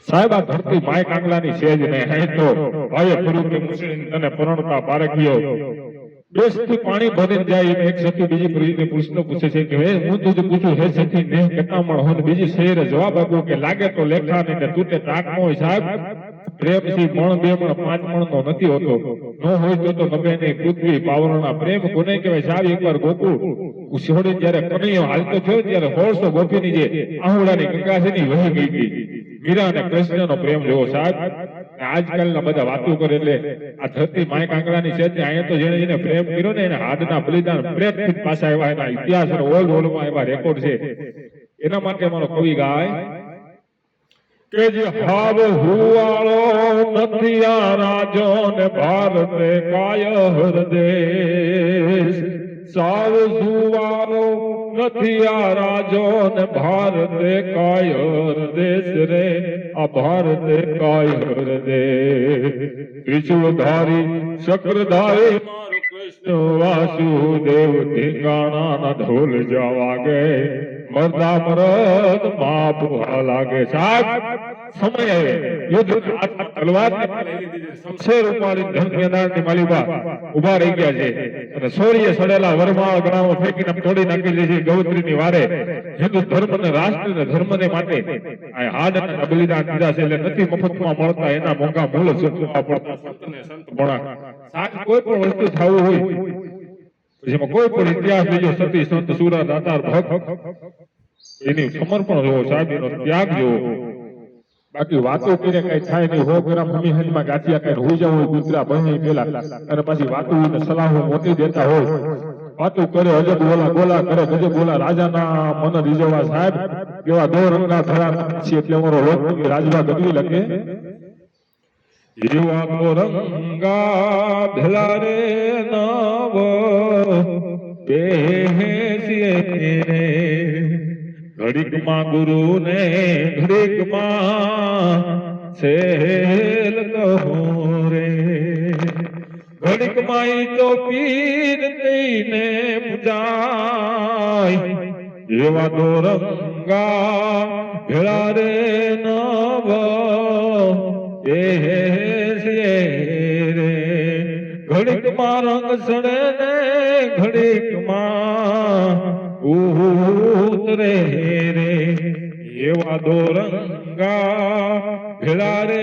સાહેબ આ ધરતી માય કાંગલાની સેજ ને હે તો ભાઈએ ફરૂકે મુસ્લિમ તને પરણતા પારખ્યો બેસથી પાણી ભરીને જાય એમ એક સતી બીજી પુરીને પ્રશ્ન પૂછે છે કે હે હું તુજે પૂછું હે સતી ને કેતામણ હોન બીજી શેર જવાબ આપ્યો કે લાગે તો લેખા ને કે તૂટે તાક નો હોય સાહેબ પ્રેમ થી મણ બે મણ પાંચ મણ નો નથી હોતો નો હોય તો નભે ને પૃથ્વી પાવરના પ્રેમ કોને કહેવાય સાહેબ એકવાર ગોકુળ ઉછોડી જ્યારે કનૈયો હાલતો થયો ત્યારે 100 ગોપીની જે આહુડાની ગંગા છે ની વહી ગઈ હતી મીરા અને કૃષ્ણનો પ્રેમ જોવો સાહેબ આજકાલના બધા વાતો કરે એટલે આ ધરતી માય કાંગલાની છે અહીંયા તો જેને જેને પ્રેમ કર્યો ને એને હાડના બલિદાન પ્રેમથી પાછા આવ્યા એના ઇતિહાસ ઓલ્ડ વર્લ્ડમાં એવા રેકોર્ડ છે એના માટે મારો કવિ ગાય કે જે હાવ હુવાળો નથી આ રાજો ને ભારતે કાય હરદેશ સાવ સુવાળો નથી આ રાજો ને ભારતે કાય હરદેશ રે આ ભારતે કાય હરદેશ ત્રિશુળધારી ચક્રધારી મારો કૃષ્ણ વાસુદેવ ઢીંગાણા ઢોલ જવા ગે મરદા મરદ માપવા લાગે સાહેબ સમય યુદ્ધ તલવાર શમશેર ઉપાડી ધનકેદારની માલિબા ઉભા રહી ગયા છે અને સૌર્ય સડેલા વરમાળ ગણાઓ ફેંકીને તોડી નાખી દીધી ગૌત્રીની વારે હિન્દુ ધર્મ ને રાષ્ટ્ર ને ધર્મ ને માટે આ હાડ અને બલિદાન દીધા છે એટલે નથી મફતમાં મળતા એના મોંઘા મૂળ ચૂકવવા પડતા સંત ને સંત ભણા સાહેબ કોઈ પણ વસ્તુ થવું હોય જેમાં કોઈ પણ ઇતિહાસ બીજો સતી સંત સુરા દાતાર ભક્ત એની સમર્પણ જોવો સાહેબ એનો ત્યાગ જોવો બાકી વાતો કરીને કઈ થાય નહીં 100 ગ્રામ હમીહજમાં ગાંઠિયા કઈ હોઈ જાવ હોય કૂતરા બને પેલા અને પછી વાતો ને સલાહો મોટી દેતા હોય વાતો કરે અજબ ગોલા કરે ગજબ ગોલા રાજાના મન રીઝવવા સાહેબ કેવા દો રંગના થયા છે એટલે અમારો લોક રાજવા ગગલી લખે એવા તો રંગા ભેલા રે નાવ બેસીએ ઘડીકમાં ગુરુ ને ઘડીકમાં સેલ કહો રે ઘડીકમાં ઈ તો પીર થઈને પૂજાય એવા તો રંગા ભેળા રે નવ ઘડીકમાં રંગ સડે ને ઘડીકમાં ઉતરે રે એવા દોરંગા ભેળા રે